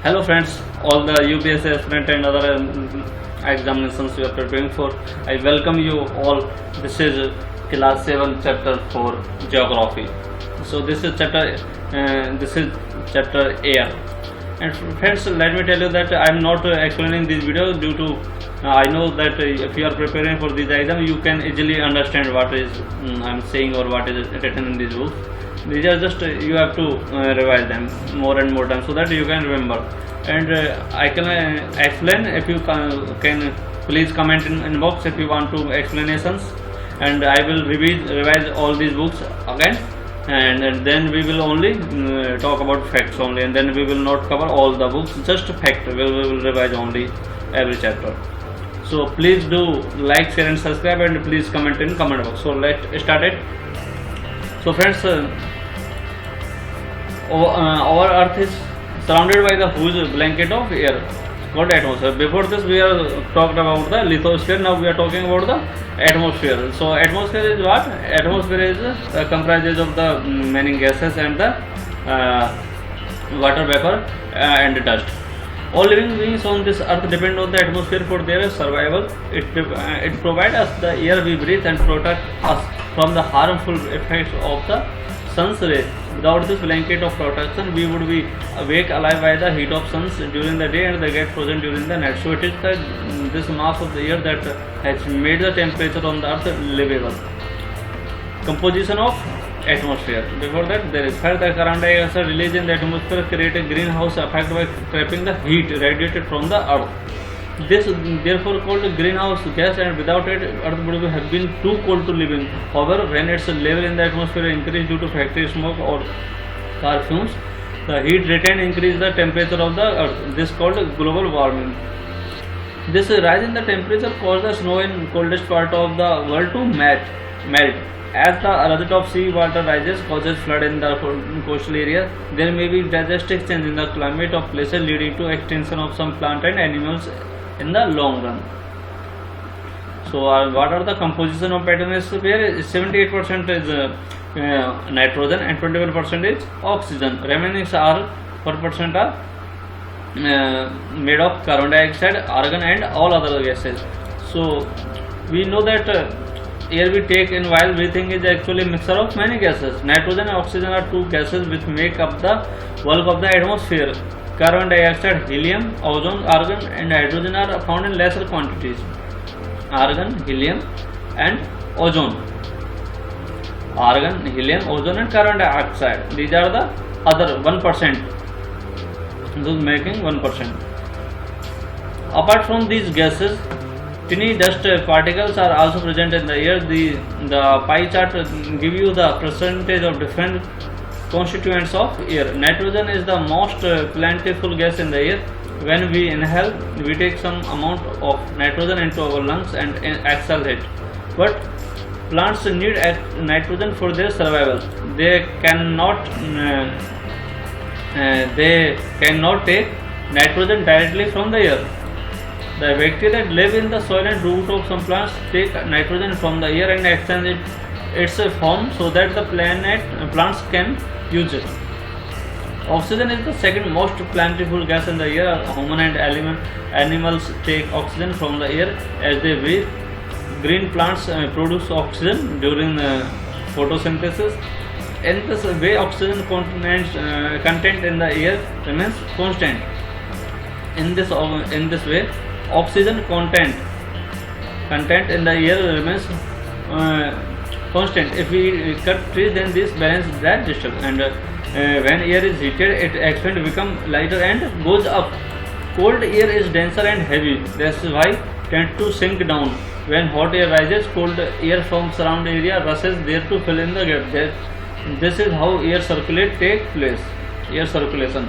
Hello friends, all the UPSC aspirant and other examinations you are preparing for. I welcome you all. This is class 7 chapter 4 geography. So this is chapter air. And friends, let me tell you that I am not explaining this video due to I know that if you are preparing for this exam, you can easily understand what is I am saying or what is written in this book. These are just you have to revise them more and more times so that you can remember. And I can explain. If you can please comment in box if you want to explanations, and I will revise all these books again. And then we will only talk about facts only, and then we will not cover all the books, just fact. We will revise only every chapter. So please do like, share and subscribe, and please comment in comment box. So let's start it. So friends, our earth is surrounded by the huge blanket of air called atmosphere. Before this we are talked about the lithosphere. Now we are talking about the atmosphere. So atmosphere is what? Atmosphere is comprises of the many gases and the water vapor and dust. All living beings on this earth depend on the atmosphere for their survival. It provides us the air we breathe and protect us from the harmful effects of the sun's rays. Without this blanket of protection, we would be awake alive by the heat of suns during the day and they get frozen during the night. So it is this mass of the air that has made the temperature on the earth livable. Composition of atmosphere. Before that, there is fire. The carbon dioxide released in the atmosphere create a greenhouse effect by trapping the heat radiated from the earth. This therefore called greenhouse gas, and without it earth would have been too cold to live in. However, when its level in the atmosphere increased due to factory smoke or car fumes, the heat retained increased the temperature of the earth. This called global warming. This rise in the temperature caused the snow in coldest part of the world to melt. As the result of sea water rises causes flood in the coastal area, there may be drastic change in the climate of places leading to extinction of some plant and animals in the long run. So what are the composition of atmosphere? 78% is nitrogen and 21% is oxygen. Remaining are 4% are made of carbon dioxide, argon and all other gases. So we know that air we take in while breathing is actually a mixture of many gases. Nitrogen and oxygen are two gases which make up the bulk of the atmosphere. Carbon dioxide, helium, ozone, argon and hydrogen are found in lesser quantities. Argon, helium and ozone. Argon, helium, ozone and carbon dioxide. These are the other 1%. Those making 1%. Apart from these gases, tiny dust particles are also present in the air. The pie chart give you the percentage of different constituents of air. Nitrogen is the most plentiful gas in the air. When we inhale, we take some amount of nitrogen into our lungs and exhale it. But plants need nitrogen for their survival. They cannot take nitrogen directly from the air. The bacteria that live in the soil and root of some plants take nitrogen from the air and exchange its form so that the plants can use it. Oxygen is the second most plentiful gas in the air. Human and animals take oxygen from the air as they breathe. Green plants produce oxygen during photosynthesis. In this way, oxygen content in the air remains constant. In this way, oxygen content in the air remains constant. If we cut trees, then this balance that disturbs, and when air is heated, it expands, become lighter and goes up. Cold air is denser and heavy. That's why tend to sink down. When hot air rises, cold air from surrounding area rushes there to fill in the gap. This is how air circulation takes place. Air circulation.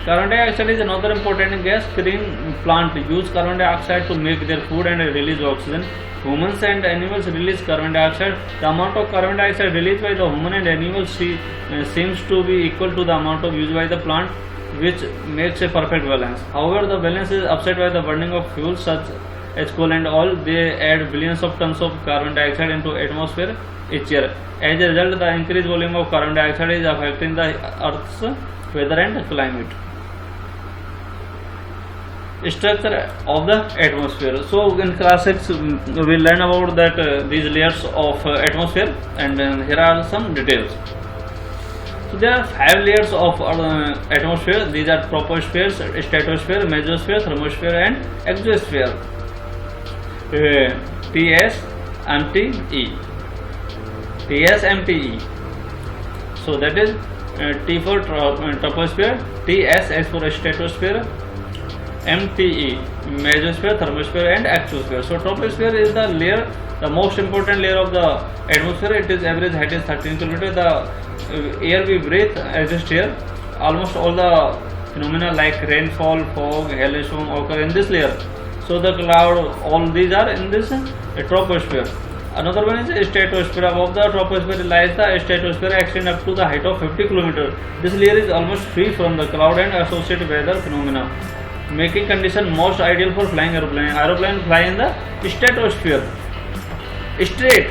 Carbon dioxide is another important gas. Green plant use carbon dioxide to make their food and release oxygen. Humans and animals release carbon dioxide. The amount of carbon dioxide released by the human and animals seems to be equal to the amount of used by the plant, which makes a perfect balance. However, the balance is upset by the burning of fuels such as coal and oil. They add billions of tons of carbon dioxide into atmosphere each year. As a result, the increased volume of carbon dioxide is affecting the Earth's weather and climate. Structure of the atmosphere. So in class 6 we learn about that these layers of atmosphere, and here are some details. So there are 5 layers of atmosphere. These are troposphere, stratosphere, mesosphere, thermosphere and exosphere. TSMTE. TSMTE. So that is T for troposphere, TS as for stratosphere, MTE mesosphere, thermosphere and exosphere. So troposphere is the layer, the most important layer of the atmosphere. It is average height is 13 km. The air we breathe exists here. Almost all the phenomena like rainfall, fog, hailstorm occur in this layer. So the cloud, all these are in this troposphere. Another one is stratosphere. Above the troposphere lies the stratosphere, extend up to the height of 50 km. This layer is almost free from the cloud and associated weather phenomena, making condition most ideal for flying aeroplane. Aeroplane fly in the stratosphere. Straight.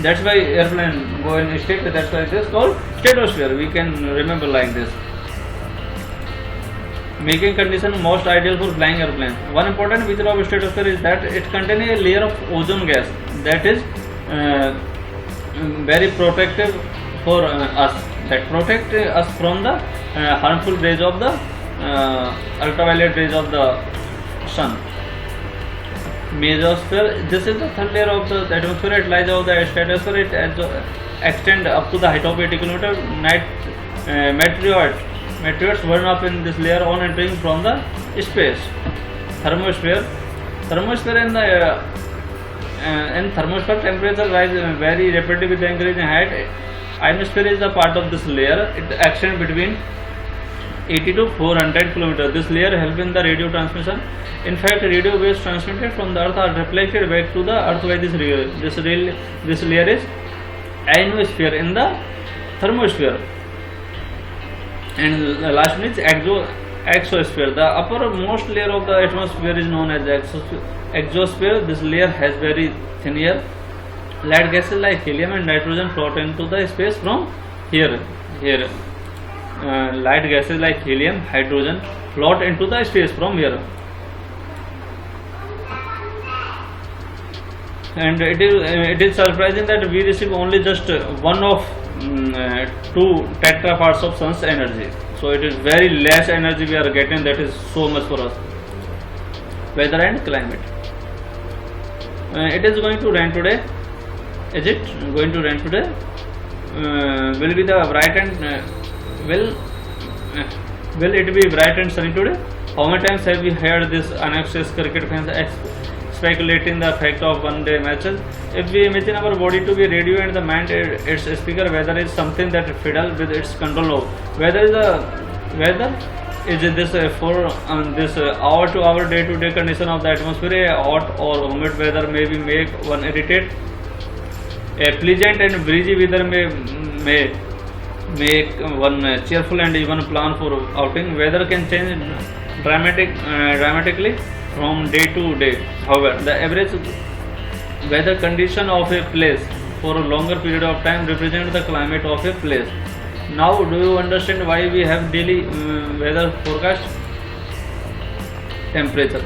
That's why airplane go in straight. That's why it is called stratosphere. We can remember like this. Making condition most ideal for flying aeroplane. One important feature of stratosphere is that it contains a layer of ozone gas that is very protective for us. That protect us from the harmful rays of the ultraviolet rays of the sun. Mesosphere. This is the third layer of the atmosphere. It lies above the stratosphere. It extends up to the height of 80 km. Meteors burn up in this layer on entering from the space. Thermosphere. Thermosphere in thermosphere temperature rises very rapidly with the increase in height. Ionosphere is a part of this layer. It extends between 80 to 400 km. This layer helps in the radio transmission. In fact, radio waves transmitted from the earth are reflected back to the earth by this layer. This layer is ionosphere in the thermosphere. And the last one is exosphere. The uppermost layer of the atmosphere is known as exosphere. This layer has very thin air. Light gases like helium and nitrogen float into the space from here. Light gases like helium, hydrogen float into the space from here. And it is surprising that we receive only just one of 2 tetra parts of sun's energy. So it is very less energy we are getting. That is so much for us. Weather and climate. It is going to rain today. Is it going to rain today? Will be the bright and will it be bright and sunny today? How many times have we heard this anxious cricket fans speculating the effect of one-day matches? If we imagine our body to be radio and the mind its speaker, weather is something that fiddle with its control of. Weather is this for this hour-to-hour, day-to-day condition of the atmosphere. A hot or humid weather may make one irritate. A pleasant and breezy weather may make one cheerful and even plan for outing. Weather can change dramatically from day to day. However, the average weather condition of a place for a longer period of time represents the climate of a place. Now, do you understand why we have daily weather forecast? Temperature.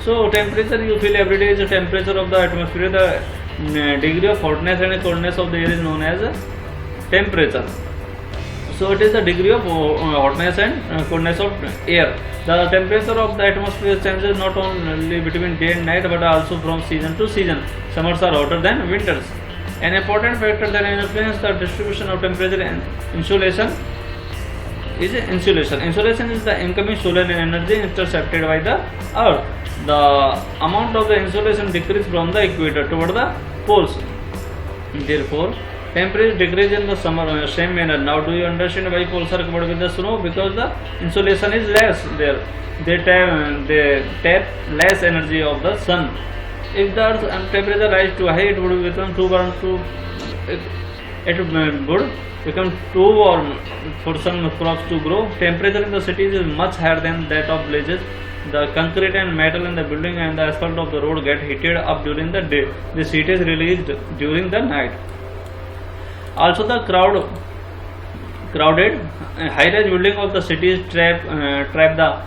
So, temperature you feel every day is the temperature of the atmosphere. The degree of hotness and coldness of the air is known as temperature. So, it is the degree of hotness and coldness of air. The temperature of the atmosphere changes not only between day and night but also from season to season. Summers are hotter than winters. An important factor that influences the distribution of temperature and insolation is insolation. Insolation is the incoming solar energy intercepted by the earth. The amount of the insolation decreases from the equator toward the poles. Therefore, temperature decrease in the summer same manner. Now, do you understand why poles are covered with the snow? Because the insolation is less there. They tap less energy of the sun. If the earth temperature rises too high, it would become too warm too warm for some crops to grow. Temperature in the cities is much higher than that of villages. The concrete and metal in the building and the asphalt of the road get heated up during the day. This heat is released during the night. Also, the crowded high-rise building of the cities trap the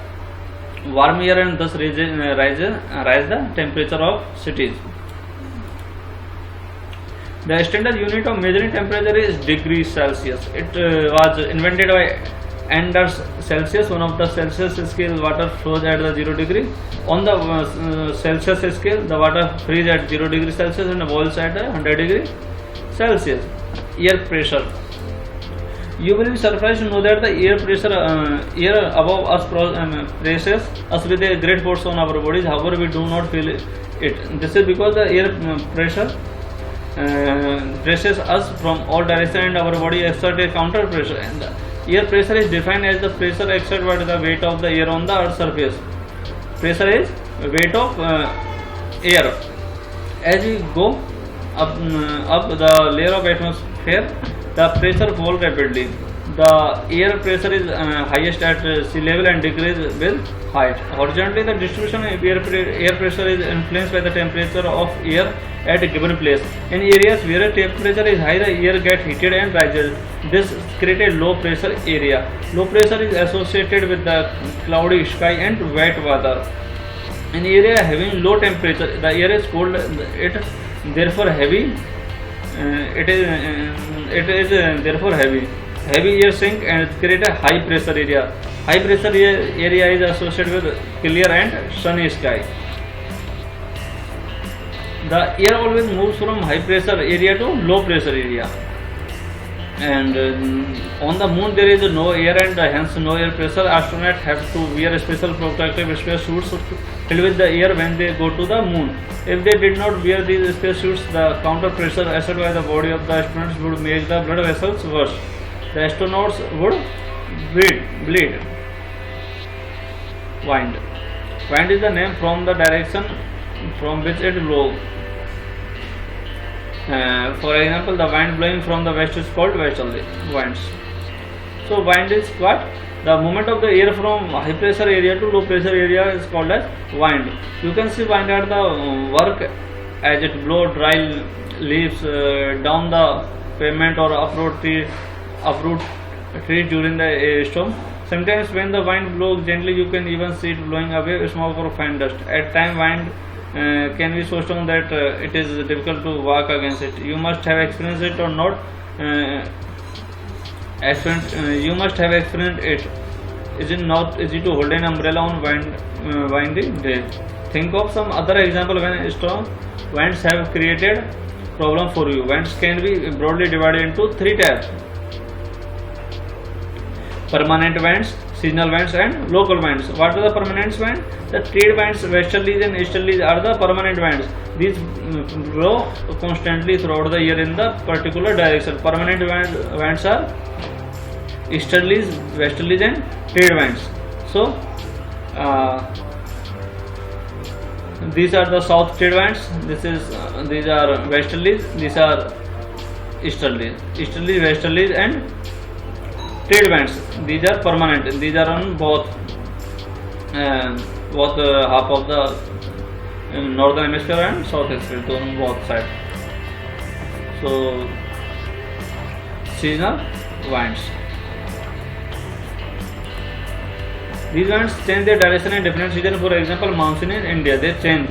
warm air and thus rise the temperature of cities. The standard unit of measuring temperature is degrees Celsius. It was invented by Anders Celsius. One of the Celsius scale, water flows at the 0 degree. On the Celsius scale, the water freezes at 0 degree Celsius and boils at 100 degree Celsius. Air pressure. You will be surprised to know that the air pressure, air above us presses us with a great force on our bodies. However, we do not feel it. This is because the air pressure presses us from all directions and our body exerts a counter pressure. And the air pressure is defined as the pressure exerted by the weight of the air on the earth's surface. Pressure is weight of air. As we go up the layer of atmosphere, the pressure falls rapidly. The air pressure is highest at sea level and decreases with height. Horizontally, the distribution of air pressure is influenced by the temperature of air at a given place. In areas where temperature is high, the air gets heated and rises. This creates a low pressure area. Low pressure is associated with the cloudy sky and wet weather. In area having low temperature, the air is cold. It therefore heavy. It is therefore heavy. Heavy air sink and create a high pressure area. High pressure area is associated with clear and sunny sky. The air always moves from high pressure area to low pressure area. And on the moon there is no air and hence no air pressure. Astronauts have to wear special protective space suits filled with the air when they go to the moon. If they did not wear these space suits, the counter pressure exerted by the body of the astronauts would make the blood vessels worse. The astronauts would bleed. Wind. Wind is the name from the direction from which it blows. For example, the wind blowing from the west is called westerly winds. So, wind is what? The movement of the air from high pressure area to low pressure area is called as wind. You can see wind at the work as it blows dry leaves down the pavement or uproot trees during the storm. Sometimes when the wind blows gently, you can even see it blowing away smoke or fine dust. At times, wind can be so strong that it is difficult to walk against it. You must have experienced it or not. You must have experienced it. Is it not easy to hold an umbrella on windy days? Think of some other example when storm winds have created problem for you. Winds can be broadly divided into three types: permanent winds, seasonal winds and local winds. What are the permanent winds? The trade winds, westerlies and easterlies are the permanent winds. These blow constantly throughout the year in the particular direction. Permanent winds are easterlies, westerlies and trade winds. So these are the south trade winds. These are westerlies. These are easterlies, westerlies and trade winds. These are permanent. These are on both half of the northern hemisphere and south hemisphere, so on both sides. So seasonal winds. These winds change their direction in different seasons. For example, monsoon in India, they change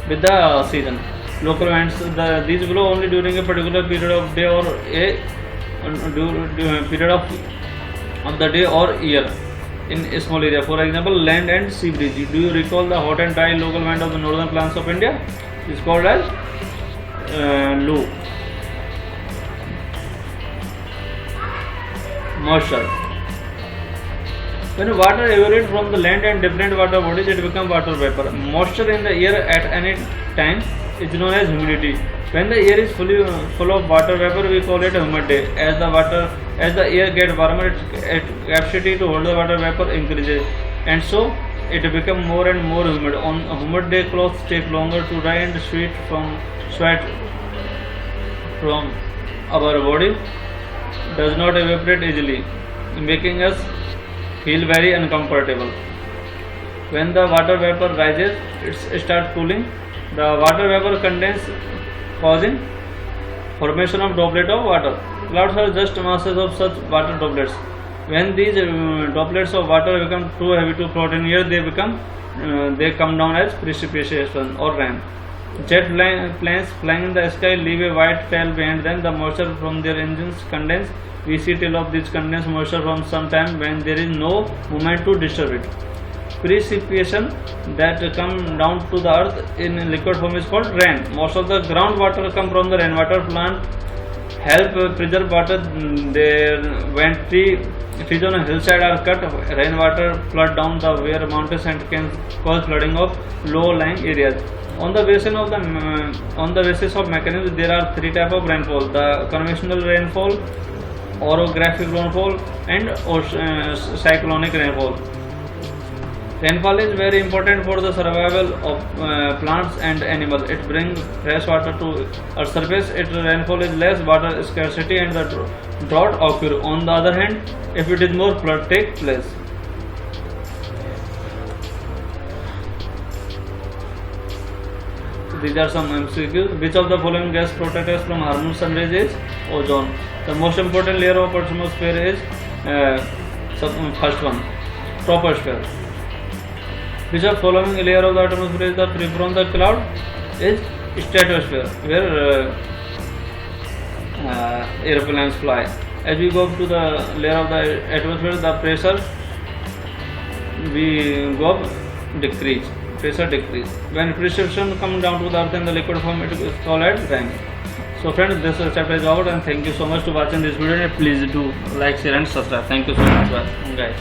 with the season. Local winds, these blow only during a particular period of day or period of the day or year in a small area. For example, land and sea breeze. Do you recall the hot and dry local wind of the northern plains of India? It is called as Lu. Moisture. When water evaporates from the land and different water bodies, it becomes water vapor. Moisture in the air at any time is known as humidity. When the air is full of water vapor, we call it a humid day. As the air gets warmer, its capacity to hold the water vapor increases, and so it becomes more and more humid. On a humid day, clothes take longer to dry, and sweat from our body does not evaporate easily, making us feel very uncomfortable. When the water vapor rises, it starts cooling. The water vapor condenses, causing formation of droplet of water. Clouds are just masses of such water droplets. When these droplets of water become too heavy to float in air, they come down as precipitation or rain. Jet planes flying in the sky leave a white trail behind them. The moisture from their engines condense. We see tail of this condensed moisture from some time when there is no movement to disturb it. Precipitation that come down to the earth in liquid form is called rain. Most of the groundwater come from the rainwater plant. Help preserve water. When trees on a hillside are cut, rainwater flood down the where mountains and can cause flooding of low-lying areas. On the basis of mechanism, there are three types of rainfall: the conventional rainfall, orographic rainfall, and cyclonic rainfall. Rainfall is very important for the survival of plants and animals. It brings fresh water to Earth's surface. Rainfall is less, water scarcity and the drought occur. On the other hand, if it is more, flood take place. So these are some MCQs. Which of the following gas protects us from harmful sun rays is ozone? The most important layer of atmosphere is first one, troposphere. Which of following layer of the atmosphere is the free from the cloud is stratosphere, where airplanes fly. As we go up to the layer of the atmosphere, the pressure decrease. When precipitation comes down to the earth in the liquid form, it is called as rain. So friends, this chapter is over, and thank you so much for watching this video. And please do like, share and subscribe. Thank you so much guys.